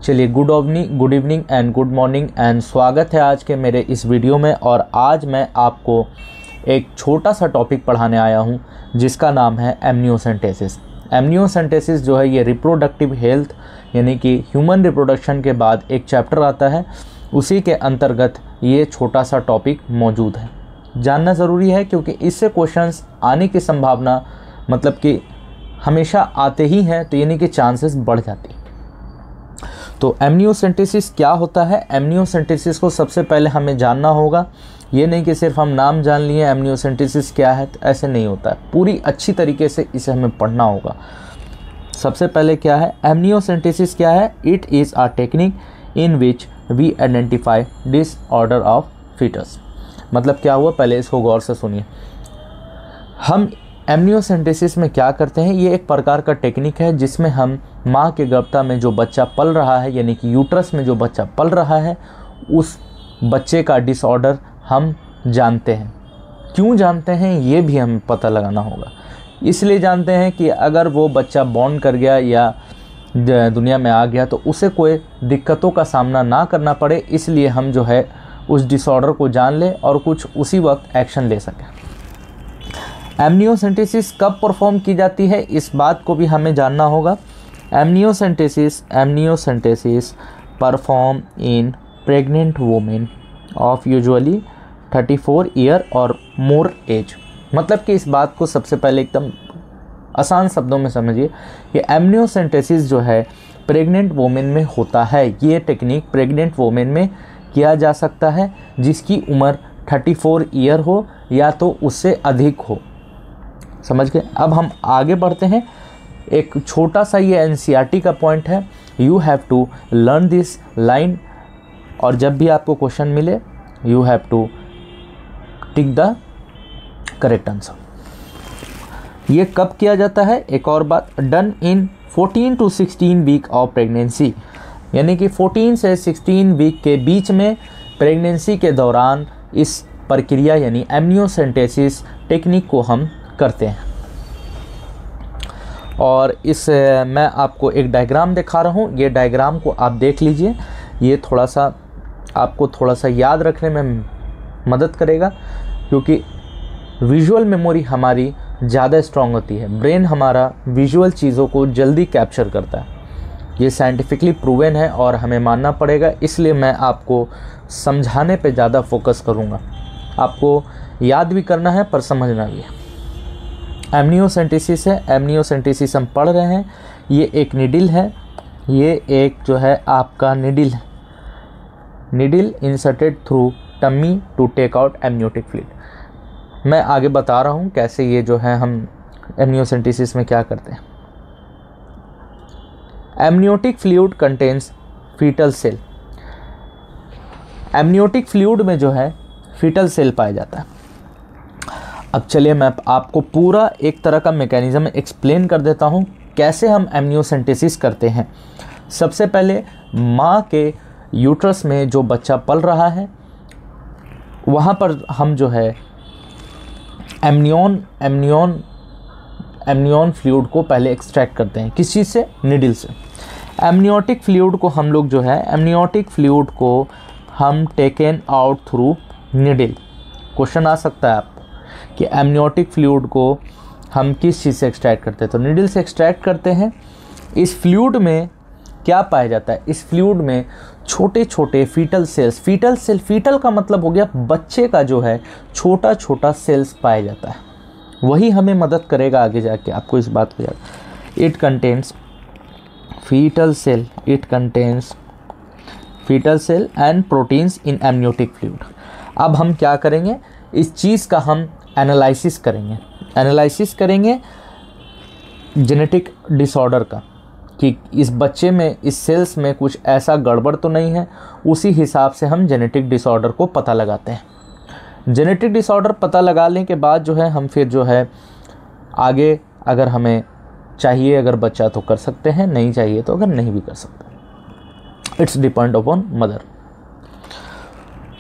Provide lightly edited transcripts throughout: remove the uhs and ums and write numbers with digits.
चलिए good evening and good morning and स्वागत है आज के मेरे इस वीडियो में। और आज मैं आपको एक छोटा सा टॉपिक पढ़ाने आया हूँ जिसका नाम है एमनियोसेंटेसिस। एमनियोसेंटेसिस जो है ये रिप्रोडक्टिव हेल्थ यानी कि ह्यूमन रिप्रोडक्शन के बाद एक चैप्टर आता है, उसी के अंतर्गत ये छोटा सा टॉपिक मौजूद है। जानना ज़रूरी है क्योंकि इससे क्वेश्चंस आने की संभावना मतलब कि हमेशा आते ही हैं, तो यानी कि चांसेस बढ़ जाती है। तो एमनियोसेंटेसिस क्या होता है? एमनियोसेंटेसिस को सबसे पहले हमें जानना होगा। ये नहीं कि सिर्फ हम नाम जान लिए एमनियोसेंटेसिस क्या है, तो ऐसे नहीं होता है। पूरी अच्छी तरीके से इसे हमें पढ़ना होगा। सबसे पहले क्या है एमनियोसेंटेसिस? क्या है? It is a technique in which we identify disorder of foetus. मतलब क्या हुआ, पहले इसको गौर से सुनिए। हम एमनियोसेंटेसिस में क्या करते हैं, ये एक प्रकार का टेक्निक है जिसमें हम माँ के गर्भता में जो बच्चा पल रहा है यानी कि यूट्रस में जो बच्चा पल रहा है उस बच्चे का डिसऑर्डर हम जानते हैं। क्यों जानते हैं ये भी हमें पता लगाना होगा। इसलिए जानते हैं कि अगर वो बच्चा बॉर्न कर गया या दुनिया में आ गया तो उसे कोई दिक्कतों का सामना ना करना पड़े, इसलिए हम जो है उस डिसऑर्डर को जान लें और कुछ उसी वक्त एक्शन ले सकें। एमनियोसेंटेसिस कब परफॉर्म की जाती है इस बात को भी हमें जानना होगा। Amniocentesis perform in pregnant women of usually 34 year और मोर एज। मतलब कि इस बात को सबसे पहले एकदम आसान शब्दों में समझिए कि एमनियोसेंटेसिस जो है प्रेग्नेंट वुमेन में होता है। ये टेक्निक प्रेग्नेंट वुमेन में किया जा सकता है जिसकी उम्र 34 ईयर हो या तो उससे अधिक हो। समझ गए? अब हम आगे बढ़ते हैं। एक छोटा सा ये एनसीईआरटी का पॉइंट है, you have to learn this line, और जब भी आपको क्वेश्चन मिले you have to tick the correct answer. ये कब किया जाता है? एक और बात, done in 14 to 16 week of pregnancy, यानी कि 14 से 16 वीक के बीच में प्रेगनेंसी के दौरान इस प्रक्रिया यानी एमनियोसेंटेसिस टेक्निक को हम करते हैं। और इस मैं आपको एक डायग्राम दिखा रहा हूँ, ये डायग्राम को आप देख लीजिए। ये थोड़ा सा आपको थोड़ा सा याद रखने में मदद करेगा क्योंकि विजुअल मेमोरी हमारी ज़्यादा स्ट्रॉन्ग होती है। ब्रेन हमारा विजुअल चीज़ों को जल्दी कैप्चर करता है। ये साइंटिफिकली प्रूवन है और हमें मानना पड़ेगा, इसलिए मैं आपको समझाने पे ज़्यादा फोकस करूँगा। आपको याद भी करना है पर समझना भी है। एमनियोसेंटेसिस है, एमनियोसेंटेसिस हम पढ़ रहे हैं। ये एक निडिल है, ये एक जो है आपका निडिल है, needle inserted through tummy to take out amniotic fluid. मैं आगे बता रहा हूँ कैसे ये जो है हम एमनियोसेंटेसिस में क्या करते हैं। Amniotic fluid contains foetal cell. Amniotic fluid में जो है फीटल सेल पाया जाता है। अब चलिए मैं आपको पूरा एक तरह का मैकेनिज्म एक्सप्लेन कर देता हूँ कैसे हम एमनियोसेंटेसिस करते हैं। सबसे पहले माँ के यूट्रस में जो बच्चा पल रहा है वहाँ पर हम जो है एमनियन फ्लूइड को पहले एक्सट्रैक्ट करते हैं। किस चीज़ से? निडल से। एमनियोटिक फ्लूइड को हम लोग जो है एमनियोटिक फ्लूइड को हम taken out through needle. Question आ सकता है आपको कि एमनियोटिक फ्लूइड को हम किस चीज़ से एक्सट्रैक्ट करते हैं, तो निडल से एक्सट्रैक्ट करते हैं। इस फ्लूइड में क्या पाया जाता है? इस फ्लूइड में छोटे छोटे फीटल सेल्स, फीटल का मतलब हो गया बच्चे का जो है छोटा छोटा सेल्स पाया जाता है। वही हमें मदद करेगा आगे जाके आपको इस बात को याद। It contains foetal cell and proteins in amniotic fluid. अब हम क्या करेंगे, इस चीज़ का हम एनालिसिस करेंगे जेनेटिक डिसऑर्डर का, कि इस बच्चे में इस सेल्स में कुछ ऐसा गड़बड़ तो नहीं है। उसी हिसाब से हम जेनेटिक डिसऑर्डर को पता लगाते हैं। जेनेटिक डिसऑर्डर पता लगाने के बाद जो है हम फिर जो है आगे अगर हमें चाहिए अगर बच्चा तो कर सकते हैं, नहीं चाहिए तो अगर नहीं भी कर सकते। It's depend upon mother.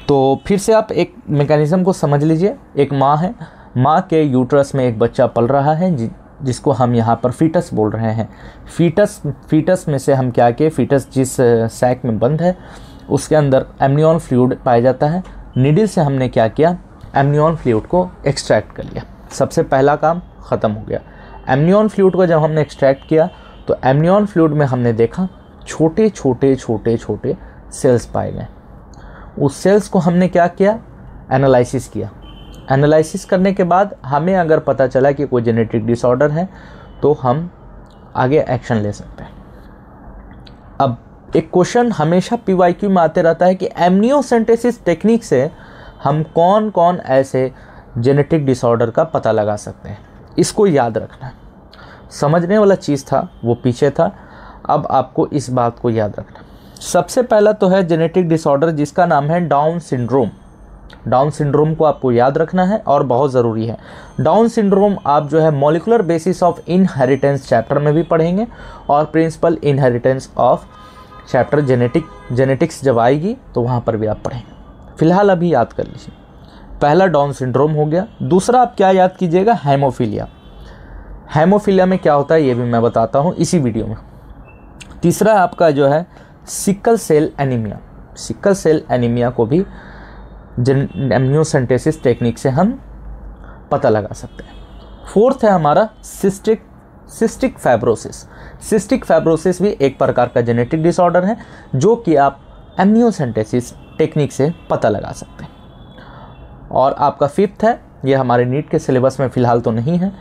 तो फिर से आप एक मैकेनिज़्म को समझ लीजिए। एक माँ है, माँ के यूट्रस में एक बच्चा पल रहा है जिसको हम यहाँ पर फीटस बोल रहे हैं। फीटस में से हम क्या किए, फीटस जिस सैक में बंद है उसके अंदर एमनियन फ्लूइड पाया जाता है। नीडल से हमने क्या किया, एमनियन फ्लूइड को एक्सट्रैक्ट कर लिया। सबसे पहला काम ख़त्म हो गया। एमनियन फ्लूइड को जब हमने एक्सट्रैक्ट किया तो एमनियन फ्लूइड में हमने देखा छोटे छोटे छोटे छोटे सेल्स पाए गए। उस सेल्स को हमने क्या किया, एनालिसिस किया। एनालिसिस करने के बाद हमें अगर पता चला कि कोई जेनेटिक डिसऑर्डर है तो हम आगे एक्शन ले सकते हैं। अब एक क्वेश्चन हमेशा पीवाईक्यू में आते रहता है कि एमनियोसेंटेसिस टेक्निक से हम कौन कौन ऐसे जेनेटिक डिसऑर्डर का पता लगा सकते हैं। इसको याद रखना, समझने वाला चीज़ था वो पीछे था, अब आपको इस बात को याद रखना। सबसे पहला तो है जेनेटिक डिसऑर्डर जिसका नाम है डाउन सिंड्रोम। डाउन सिंड्रोम को आपको याद रखना है और बहुत ज़रूरी है। डाउन सिंड्रोम आप जो है molecular basis of inheritance chapter में भी पढ़ेंगे और principle inheritance of chapter genetics जब आएगी तो वहाँ पर भी आप पढ़ेंगे। फिलहाल अभी याद कर लीजिए, पहला डाउन सिंड्रोम हो गया। दूसरा आप क्या याद कीजिएगा, हेमोफीलिया। हेमोफीलिया में क्या होता है ये भी मैं बताता हूँ इसी वीडियो में। तीसरा आपका जो है sickle cell anaemia. Sickle cell anaemia को भी एमनियोसेंटेसिस टेक्निक से हम पता लगा सकते हैं। फोर्थ है हमारा सिस्टिक फाइब्रोसिस। सिस्टिक फाइब्रोसिस भी एक प्रकार का जेनेटिक डिसऑर्डर है जो कि आप एमनियोसेंटेसिस टेक्निक से पता लगा सकते हैं। और आपका फिफ्थ है, ये हमारे नीट के सिलेबस में फ़िलहाल तो नहीं है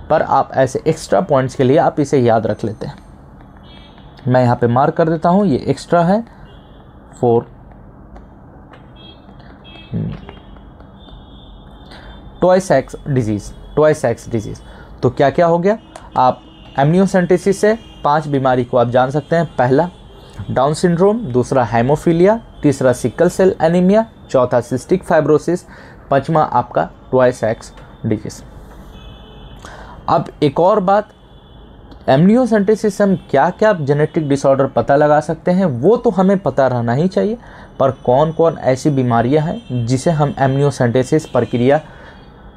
पर आप ऐसे एक्स्ट्रा पॉइंट्स के लिए आप इसे याद रख लेते हैं। मैं यहाँ पे मार्क कर देता हूँ, ये एक्स्ट्रा है 4। टॉय-सैक्स डिजीज़। तो क्या क्या हो गया, आप एमनियोसेंटेसिस से 5 बीमारी को आप जान सकते हैं। पहला डाउन सिंड्रोम, दूसरा हेमोफीलिया, तीसरा सिकल सेल एनीमिया, चौथा सिस्टिक फाइब्रोसिस, पांचवा आपका टॉय-सैक्स डिजीज़। अब एक और बात, एमनियोसेंटेसिस से हम क्या क्या जेनेटिक डिसऑर्डर पता लगा सकते हैं वो तो हमें पता रहना ही चाहिए, पर कौन कौन ऐसी बीमारियां हैं जिसे हम एमनियोसेंटेसिस प्रक्रिया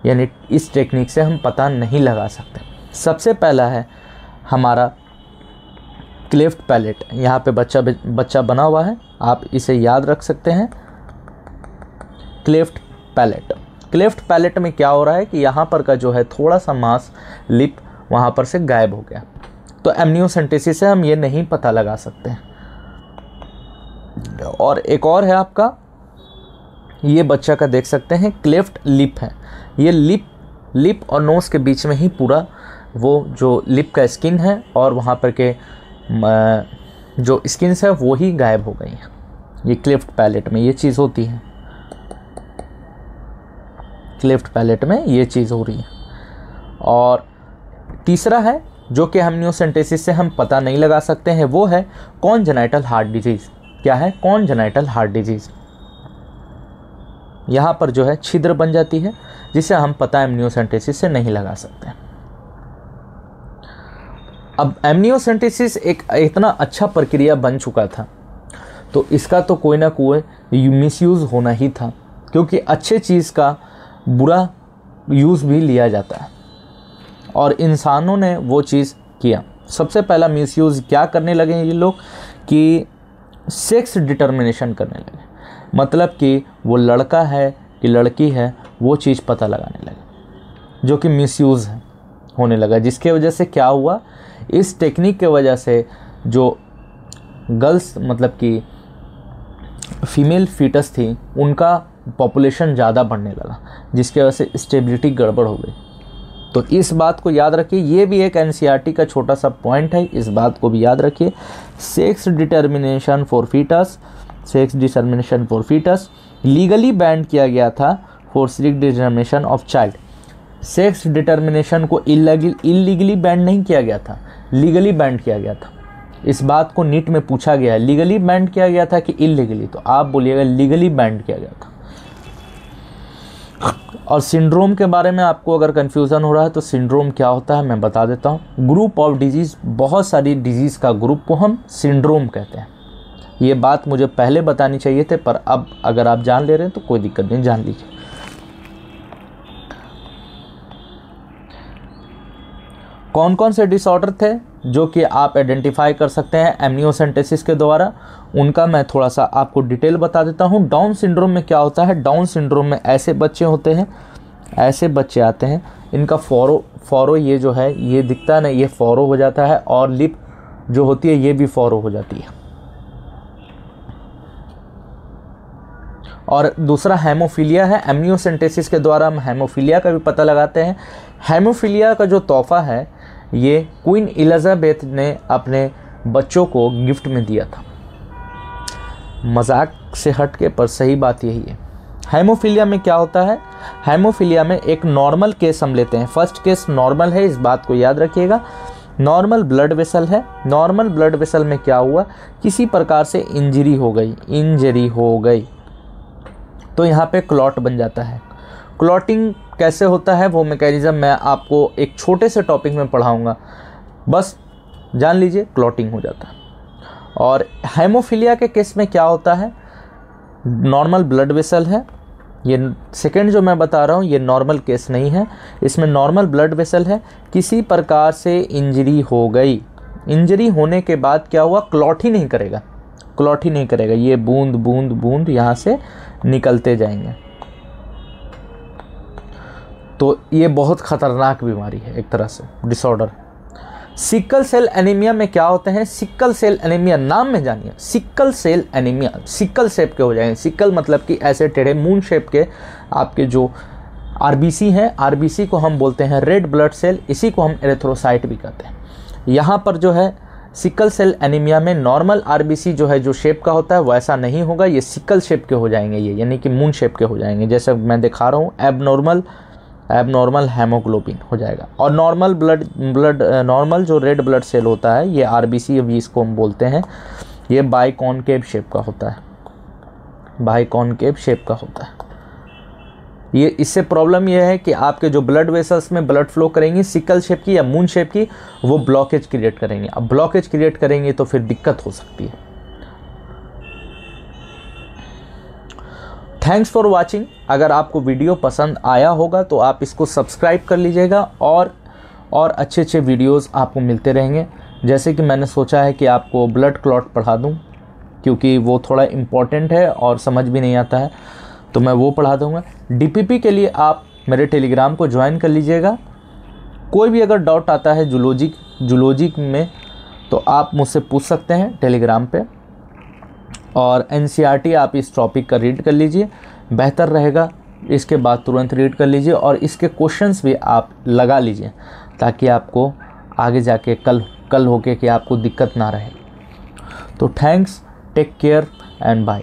यानी इस टेक्निक से हम पता नहीं लगा सकते। सबसे पहला है हमारा क्लेफ्ट पैलेट। यहाँ पे बच्चा बना हुआ है, आप इसे याद रख सकते हैं। क्लेफ्ट पैलेट में क्या हो रहा है कि यहाँ पर का जो है थोड़ा सा मांस लिप वहाँ पर से गायब हो गया, तो एमनियोसेंटेसिस से हम ये नहीं पता लगा सकते हैं। और एक और है आपका, ये बच्चा का देख सकते हैं क्लेफ्ट लिप है। ये लिप और नोज़ के बीच में ही पूरा वो जो लिप का स्किन है और वहाँ पर के जो स्किन्स है वो ही गायब हो गई हैं। ये क्लेफ्ट पैलेट में ये चीज़ होती है, क्लेफ्ट पैलेट में ये चीज़ हो रही है। और तीसरा है जो कि एमनियोसेंटेसिस से हम पता नहीं लगा सकते हैं, वो है कॉन्जेनाइटल हार्ट डिजीज़। क्या है कॉन्जेनाइटल हार्ट डिजीज़? यहाँ पर जो है छिद्र बन जाती है जिसे हम पता एमनियोसेंटेसिस से नहीं लगा सकते। अब एमनियोसेंटेसिस एक इतना अच्छा प्रक्रिया बन चुका था तो इसका तो कोई ना कोई मिसयूज़ होना ही था, क्योंकि अच्छे चीज़ का बुरा यूज़ भी लिया जाता है और इंसानों ने वो चीज़ किया। सबसे पहला मिसयूज़ क्या करने लगे ये लोग कि सेक्स डिटर्मिनेशन करने लगे, मतलब कि वो लड़का है कि लड़की है वो चीज़ पता लगाने लगे, जो कि मिसयूज़ होने लगा। जिसके वजह से क्या हुआ, इस टेक्निक के वजह से जो गर्ल्स मतलब कि फीमेल फीटस थी उनका पॉपुलेशन ज़्यादा बढ़ने लगा, जिसकी वजह से स्टेबिलिटी गड़बड़ हो गई। तो इस बात को याद रखिए, ये भी एक एनसीईआरटी का छोटा सा पॉइंट है, इस बात को भी याद रखिए। Sex determination for foetus legally ban किया गया था for sex determination of child. Sex determination को इलीगली बैन नहीं किया गया था, लीगली बैन किया गया था। इस बात को नीट में पूछा गया है, लीगली बैन किया गया था कि इलीगली, तो आप बोलिएगा लीगली बैन किया गया था। और सिंड्रोम के बारे में आपको अगर कन्फ्यूज़न हो रहा है तो सिंड्रोम क्या होता है मैं बता देता हूँ। ग्रुप ऑफ डिजीज़, बहुत सारी डिजीज़ का ग्रुप को हम सिंड्रोम कहते हैं। ये बात मुझे पहले बतानी चाहिए थे, पर अब अगर आप जान ले रहे हैं तो कोई दिक्कत नहीं, जान लीजिए। कौन कौन से डिसऑर्डर थे जो कि आप आइडेंटिफाई कर सकते हैं एमनियोसेंटेसिस के द्वारा, उनका मैं थोड़ा सा आपको डिटेल बता देता हूँ। डाउन सिंड्रोम में क्या होता है, डाउन सिंड्रोम में ऐसे बच्चे होते हैं, ऐसे बच्चे आते हैं, इनका फॉरो ये जो है ये दिखता है ना, ये फॉरो हो जाता है और लिप जो होती है ये भी फॉरो हो जाती है। और दूसरा हेमोफीलिया है। एमनियोसेंटेसिस के द्वारा हम हेमोफीलिया का भी पता लगाते हैं। हेमोफीलिया का जो तोहफा है ये क्वीन एलिजाबेथ ने अपने बच्चों को गिफ्ट में दिया था। मजाक से हट के पर सही बात यही है। हेमोफीलिया में क्या होता है, हेमोफीलिया में एक नॉर्मल केस हम लेते हैं। फर्स्ट केस नॉर्मल है, इस बात को याद रखिएगा। नॉर्मल ब्लड वेसल है। नॉर्मल ब्लड वेसल में क्या हुआ, किसी प्रकार से इंजरी हो गई तो यहाँ पे क्लॉट बन जाता है। क्लॉटिंग कैसे होता है वो मैकेनिज्म मैं आपको एक छोटे से टॉपिक में पढ़ाऊँगा, बस जान लीजिए क्लॉटिंग हो जाता है। और हेमोफीलिया के केस में क्या होता है, नॉर्मल ब्लड वेसल है। ये सेकेंड जो मैं बता रहा हूँ ये नॉर्मल केस नहीं है, इसमें नॉर्मल ब्लड वेसल है, किसी प्रकार से इंजरी हो गई। इंजरी होने के बाद क्या हुआ, क्लॉट ही नहीं करेगा, ये बूंद बूंद बूंद यहाँ से निकलते जाएंगे। तो ये बहुत ख़तरनाक बीमारी है एक तरह से, डिसऑर्डर। सिकल सेल एनीमिया में क्या होते हैं, सिकल सेल एनीमिया नाम में जानिए, sickle cell anaemia, sickle shape के हो जाएंगे। सिकल मतलब कि ऐसे टेढ़े मून शेप के आपके जो आरबीसी हैं, आरबीसी को हम बोलते हैं रेड ब्लड सेल, इसी को हम एरिथ्रोसाइट भी कहते हैं। यहाँ पर जो है सिकल सेल एनीमिया में नॉर्मल आरबीसी जो है जो शेप का होता है वैसा नहीं होगा, ये सिकल शेप के हो जाएंगे, ये यानी कि मून शेप के हो जाएंगे। जैसे मैं दिखा रहा हूँ, एबनॉर्मल हेमोग्लोबिन हो जाएगा। और नॉर्मल जो रेड ब्लड सेल होता है, ये आरबीसी अभी इसको हम बोलते हैं, ये बाइकॉनकेव शेप का होता है, बाइकॉनकेव शेप का होता है। ये इससे प्रॉब्लम ये है कि आपके जो ब्लड वेसल्स में ब्लड फ्लो करेंगी सिकल शेप की या मून शेप की, वो ब्लॉकेज क्रिएट करेंगे। अब ब्लॉकेज क्रिएट करेंगे तो फिर दिक्कत हो सकती है। Thanks for watching. अगर आपको वीडियो पसंद आया होगा तो आप इसको सब्सक्राइब कर लीजिएगा और अच्छे अच्छे वीडियोस आपको मिलते रहेंगे। जैसे कि मैंने सोचा है कि आपको ब्लड क्लॉट पढ़ा दूं, क्योंकि वो थोड़ा इम्पॉर्टेंट है और समझ भी नहीं आता है, तो मैं वो पढ़ा दूंगा। डीपीपी के लिए आप मेरे टेलीग्राम को ज्वाइन कर लीजिएगा। कोई भी अगर डाउट आता है जूलॉजी में तो आप मुझसे पूछ सकते हैं टेलीग्राम पे। और एनसीईआरटी आप इस टॉपिक का रीड कर लीजिए, बेहतर रहेगा। इसके बाद तुरंत रीड कर लीजिए और इसके क्वेश्चंस भी आप लगा लीजिए, ताकि आपको आगे जाके कल होके कि आपको दिक्कत ना रहे। तो thanks, take care and bye.